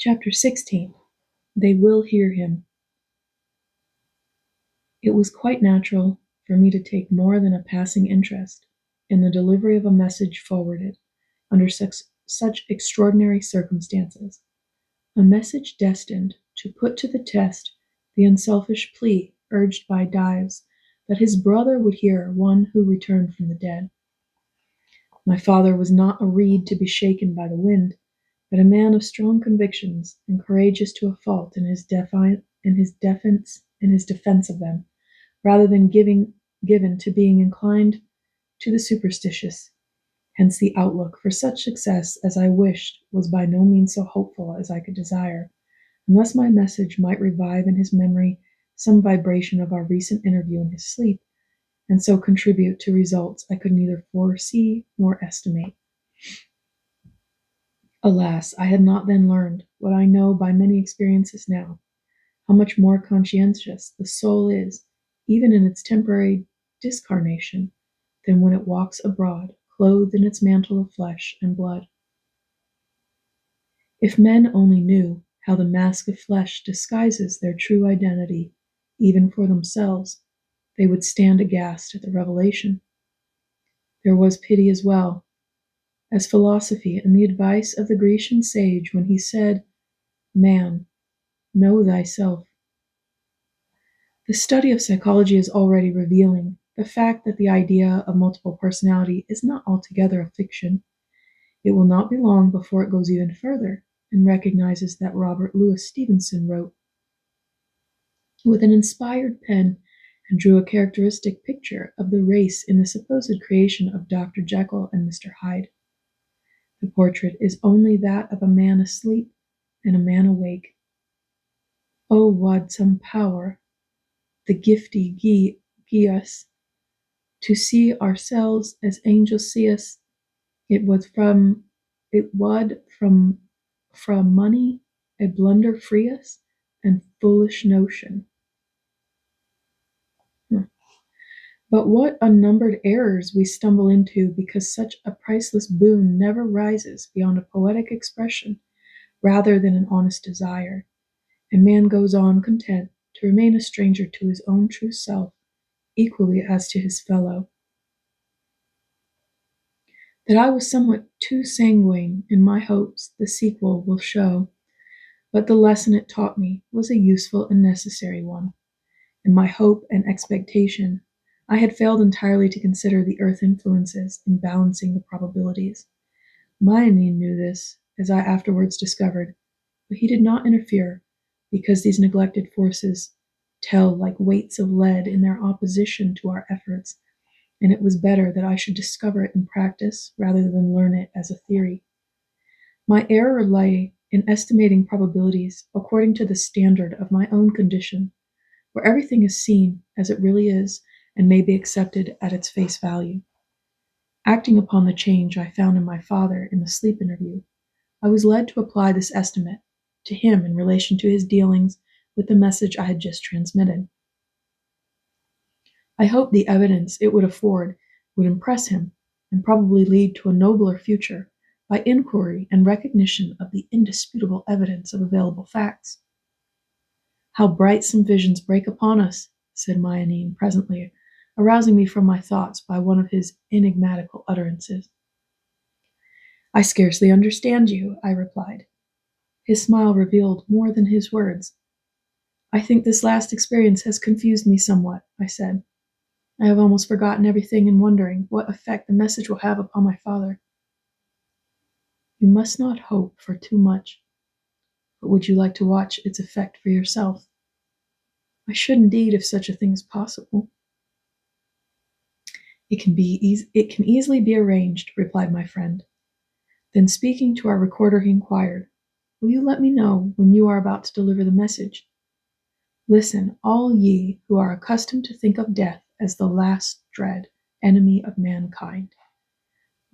Chapter 16. They will hear him. It was quite natural for me to take more than a passing interest in the delivery of a message forwarded under such extraordinary circumstances, a message destined to put to the test the unselfish plea urged by Dives that his brother would hear one who returned from the dead. My father was not a reed to be shaken by the wind, but a man of strong convictions and courageous to a fault in his defense of them, rather than given to being inclined to the superstitious. Hence the outlook for such success as I wished was by no means so hopeful as I could desire, unless my message might revive in his memory some vibration of our recent interview in his sleep, and so contribute to results I could neither foresee nor estimate. Alas, I had not then learned what I know by many experiences now, how much more conscientious the soul is, even in its temporary discarnation, than when it walks abroad, clothed in its mantle of flesh and blood. If men only knew how the mask of flesh disguises their true identity, even for themselves, they would stand aghast at the revelation. There was pity as well, as philosophy and the advice of the Grecian sage when he said, "Man, know thyself." The study of psychology is already revealing the fact that the idea of multiple personality is not altogether a fiction. It will not be long before it goes even further and recognizes that Robert Louis Stevenson wrote with an inspired pen and drew a characteristic picture of the race in the supposed creation of Dr. Jekyll and Mr. Hyde. The portrait is only that of a man asleep and a man awake. O wad some power the gifty gie us to see ourselves as angels see us. It wad from money a blunder free us, and foolish notion. But what unnumbered errors we stumble into because such a priceless boon never rises beyond a poetic expression rather than an honest desire, and man goes on content to remain a stranger to his own true self, equally as to his fellow. That I was somewhat too sanguine in my hopes the sequel will show, but the lesson it taught me was a useful and necessary one. In my hope and expectation, I had failed entirely to consider the earth influences in balancing the probabilities. Maianin knew this, as I afterwards discovered, but he did not interfere, because these neglected forces tell like weights of lead in their opposition to our efforts, and it was better that I should discover it in practice rather than learn it as a theory. My error lay in estimating probabilities according to the standard of my own condition, where everything is seen as it really is and may be accepted at its face value. Acting upon the change I found in my father in the sleep interview, I was led to apply this estimate to him in relation to his dealings with the message I had just transmitted. I hoped the evidence it would afford would impress him and probably lead to a nobler future by inquiry and recognition of the indisputable evidence of available facts. "How bright some visions break upon us," said Maianin presently, arousing me from my thoughts by one of his enigmatical utterances. "I scarcely understand you," I replied. His smile revealed more than his words. "I think this last experience has confused me somewhat," I said. "I have almost forgotten everything in wondering what effect the message will have upon my father." "You must not hope for too much. But would you like to watch its effect for yourself?" "I should indeed, if such a thing is possible." It can easily be arranged," replied my friend. Then, speaking to our recorder, he inquired, "Will you let me know when you are about to deliver the message? Listen, all ye who are accustomed to think of death as the last dread enemy of mankind."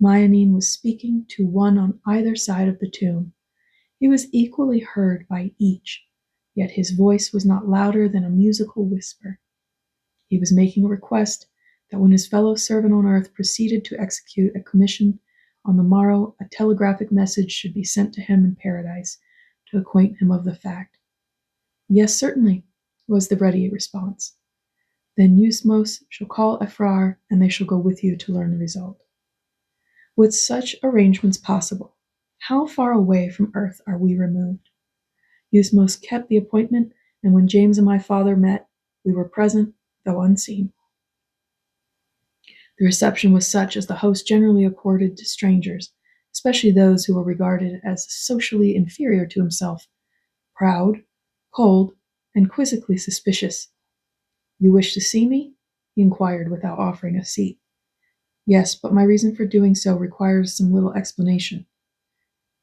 Maianin was speaking to one on either side of the tomb. He was equally heard by each, yet his voice was not louder than a musical whisper. He was making a request that when his fellow servant on earth proceeded to execute a commission on the morrow, a telegraphic message should be sent to him in paradise to acquaint him of the fact. Yes, certainly, was the ready response. Then Eusmos shall call Ephrar, and they shall go with you to learn the result. With such arrangements possible, how far away from earth are we removed? Eusmos kept the appointment, and when James and my father met, we were present, though unseen. The reception was such as the host generally accorded to strangers, especially those who were regarded as socially inferior to himself, proud, cold, and quizzically suspicious. You wish to see me? He inquired without offering a seat. Yes, but my reason for doing so requires some little explanation.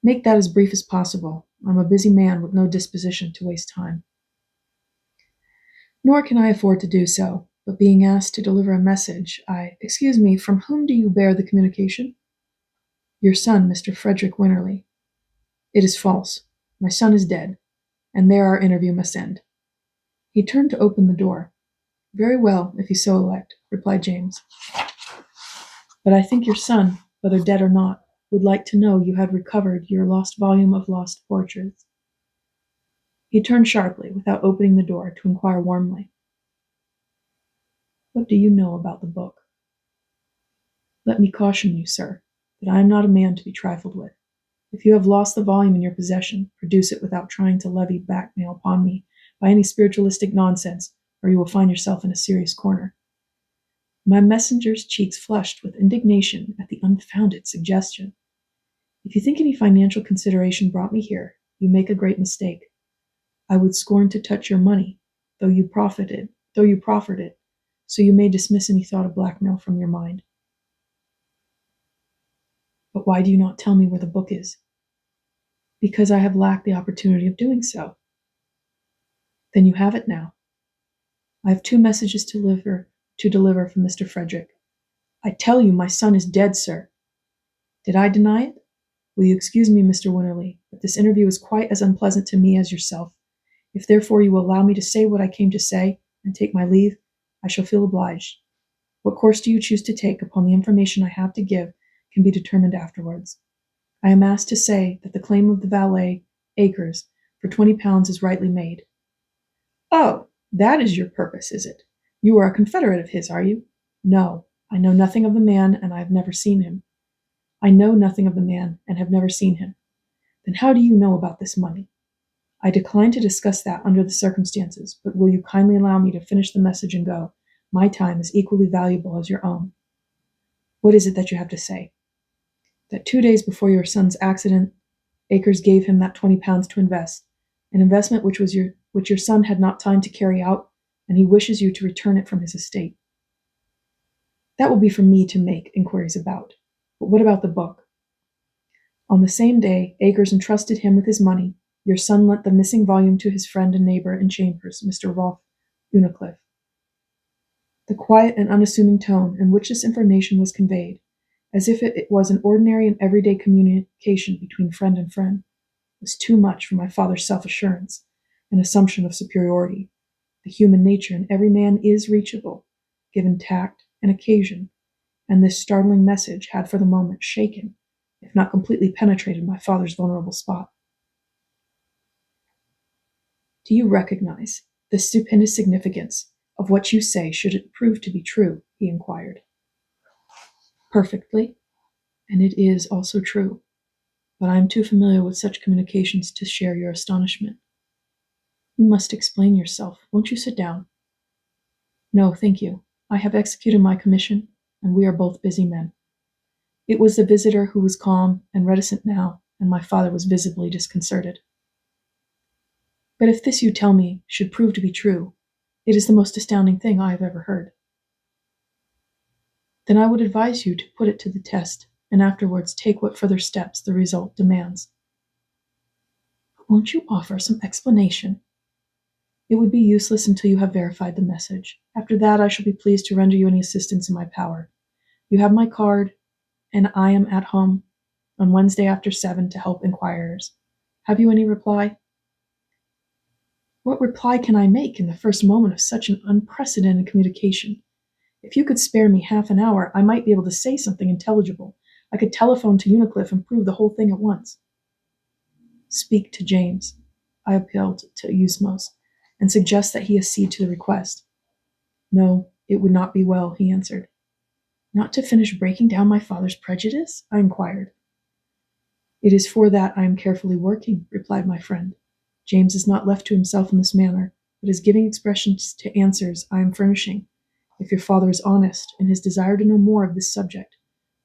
Make that as brief as possible. I'm a busy man with no disposition to waste time. Nor can I afford to do so, but being asked to deliver a message, excuse me, from whom do you bear the communication? Your son, Mr. Frederick Winterly. It is false. My son is dead, and there our interview must end. He turned to open the door. Very well, if you so elect, replied James. But I think your son, whether dead or not, would like to know you had recovered your lost volume of lost portraits. He turned sharply, without opening the door, to inquire warmly. What do you know about the book? Let me caution you, sir, that I am not a man to be trifled with. If you have lost the volume in your possession, produce it without trying to levy blackmail upon me by any spiritualistic nonsense, or you will find yourself in a serious corner. My messenger's cheeks flushed with indignation at the unfounded suggestion. If you think any financial consideration brought me here, you make a great mistake. I would scorn to touch your money, though you proffered it, so you may dismiss any thought of blackmail from your mind. But why do you not tell me where the book is? Because I have lacked the opportunity of doing so. Then you have it now. I have 2 messages to deliver from Mr. Frederick. I tell you, my son is dead, sir. Did I deny it? Will you excuse me, Mr. Winterly, but this interview is quite as unpleasant to me as yourself. If therefore you will allow me to say what I came to say, and take my leave, I shall feel obliged. What course do you choose to take upon the information I have to give can be determined afterwards. I am asked to say that the claim of the valet, Acres, for £20 is rightly made. Oh, that is your purpose, is it? You are a confederate of his, are you? No, I know nothing of the man, and I have never seen him. I know nothing of the man, and have never seen him. Then how do you know about this money? I decline to discuss that under the circumstances, but will you kindly allow me to finish the message and go? My time is equally valuable as your own. What is it that you have to say? That 2 days before your son's accident, Acres gave him that £20 to invest, an investment which your son had not time to carry out, and he wishes you to return it from his estate. That will be for me to make inquiries about. But what about the book? On the same day, Acres entrusted him with his money. Your son lent the missing volume to his friend and neighbor in chambers, Mr. Rolfe Unicliffe. The quiet and unassuming tone in which this information was conveyed, as if it was an ordinary and everyday communication between friend and friend, was too much for my father's self-assurance and assumption of superiority. The human nature in every man is reachable, given tact and occasion, and this startling message had for the moment shaken, if not completely penetrated, my father's vulnerable spot. Do you recognize the stupendous significance of what you say should it prove to be true? He inquired. Perfectly, and it is also true, but I am too familiar with such communications to share your astonishment. You must explain yourself. Won't you sit down? No, thank you. I have executed my commission, and we are both busy men. It was the visitor who was calm and reticent now, and my father was visibly disconcerted. But if this you tell me should prove to be true, it is the most astounding thing I have ever heard. Then I would advise you to put it to the test, and afterwards take what further steps the result demands. But won't you offer some explanation? It would be useless until you have verified the message. After that, I shall be pleased to render you any assistance in my power. You have my card, and I am at home on Wednesday after 7 to help inquirers. Have you any reply? What reply can I make in the first moment of such an unprecedented communication? If you could spare me half an hour, I might be able to say something intelligible. I could telephone to Unicliffe and prove the whole thing at once. Speak to James. I appealed to Eusmos, and suggest that he accede to the request. No, it would not be well, he answered. Not to finish breaking down my father's prejudice? I inquired. It is for that I am carefully working, replied my friend. James is not left to himself in this manner, but is giving expression to answers I am furnishing. If your father is honest in his desire to know more of this subject,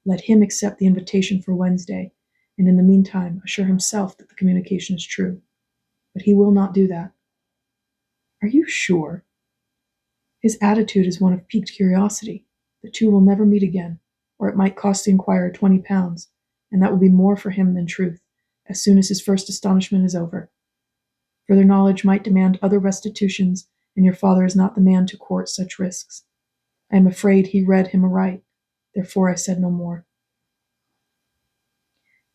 let him accept the invitation for Wednesday, and in the meantime assure himself that the communication is true. But he will not do that. Are you sure? His attitude is one of piqued curiosity. The two will never meet again, or it might cost the inquirer £20, and that will be more for him than truth, as soon as his first astonishment is over. Further knowledge might demand other restitutions, and your father is not the man to court such risks. I am afraid he read him aright, therefore I said no more.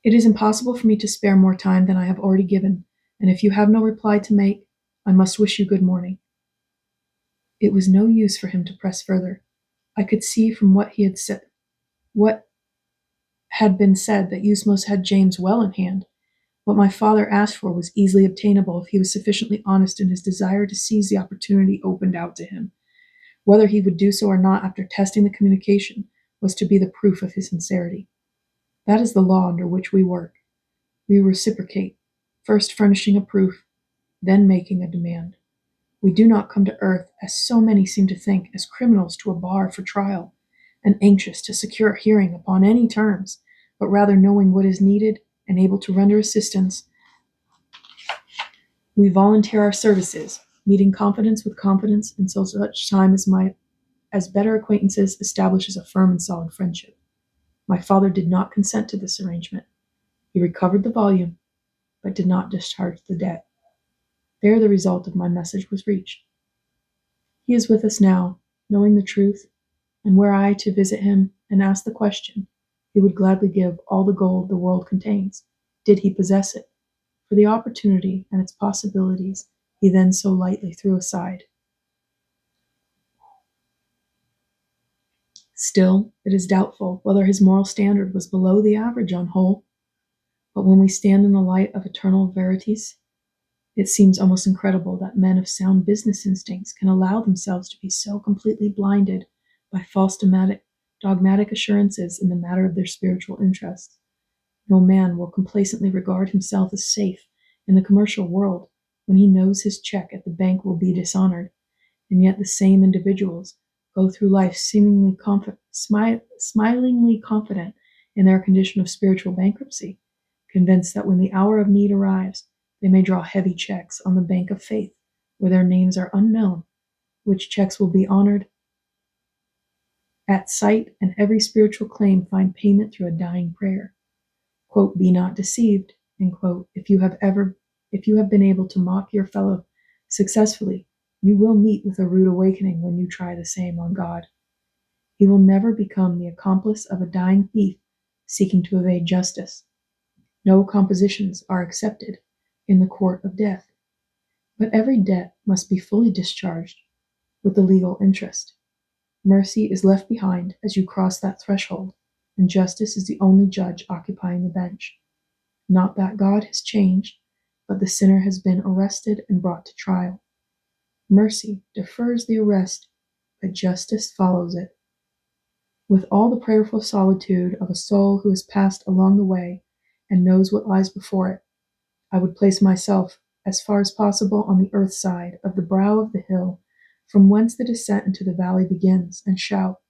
It is impossible for me to spare more time than I have already given, and if you have no reply to make, I must wish you good morning. It was no use for him to press further. I could see from what had been said that Eusmos had James well in hand. What my father asked for was easily obtainable if he was sufficiently honest in his desire to seize the opportunity opened out to him. Whether he would do so or not after testing the communication was to be the proof of his sincerity. That is the law under which we work. We reciprocate, first furnishing a proof, then making a demand. We do not come to earth, as so many seem to think, as criminals to a bar for trial, and anxious to secure a hearing upon any terms, but rather knowing what is needed and able to render assistance. We volunteer our services, meeting confidence with confidence until such time as better acquaintances establishes a firm and solid friendship. My father did not consent to this arrangement. He recovered the volume, but did not discharge the debt. There the result of my message was reached. He is with us now, knowing the truth, and were I to visit him and ask the question, he would gladly give all the gold the world contains, did he possess it, for the opportunity and its possibilities he then so lightly threw aside. Still, it is doubtful whether his moral standard was below the average on whole, but when we stand in the light of eternal verities, it seems almost incredible that men of sound business instincts can allow themselves to be so completely blinded by false dogmatic assurances in the matter of their spiritual interests. No man will complacently regard himself as safe in the commercial world when he knows his check at the bank will be dishonored, and yet the same individuals go through life seemingly smilingly confident in their condition of spiritual bankruptcy, convinced that when the hour of need arrives, they may draw heavy checks on the bank of faith, where their names are unknown, which checks will be honored at sight, and every spiritual claim find payment through a dying prayer. Quote, be not deceived, end quote. If you have been able to mock your fellow successfully, you will meet with a rude awakening when you try the same on God. He will never become the accomplice of a dying thief seeking to evade justice. No compositions are accepted in the court of death, but every debt must be fully discharged with the legal interest. Mercy is left behind as you cross that threshold, and justice is the only judge occupying the bench. Not that God has changed, but the sinner has been arrested and brought to trial. Mercy defers the arrest, but justice follows it. With all the prayerful solitude of a soul who has passed along the way and knows what lies before it, I would place myself as far as possible on the earth side of the brow of the hill from whence the descent into the valley begins, and shout,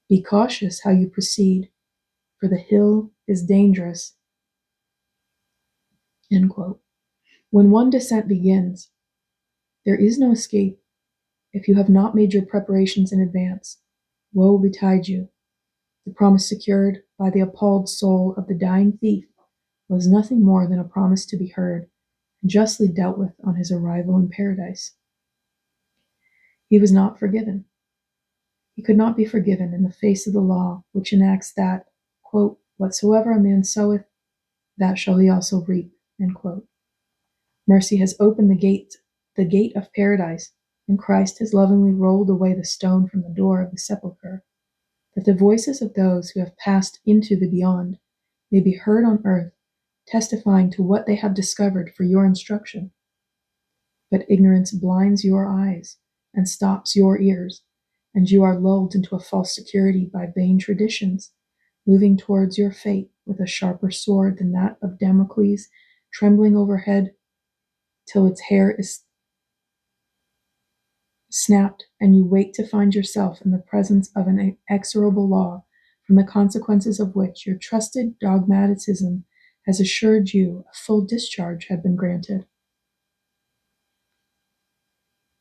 be cautious how you proceed, for the hill is dangerous. End quote. When one descent begins, there is no escape. If you have not made your preparations in advance, woe betide you. The promise secured by the appalled soul of the dying thief was nothing more than a promise to be heard and justly dealt with on his arrival in paradise. He was not forgiven. He could not be forgiven in the face of the law, which enacts that, quote, whatsoever a man soweth, that shall he also reap, end quote. Mercy has opened the gate of paradise, and Christ has lovingly rolled away the stone from the door of the sepulchre, that the voices of those who have passed into the beyond may be heard on earth, testifying to what they have discovered for your instruction. But ignorance blinds your eyes and stops your ears, and you are lulled into a false security by vain traditions, moving towards your fate with a sharper sword than that of Damocles trembling overhead till its hair is snapped, and you wait to find yourself in the presence of an inexorable law, from the consequences of which your trusted dogmatism has assured you a full discharge had been granted.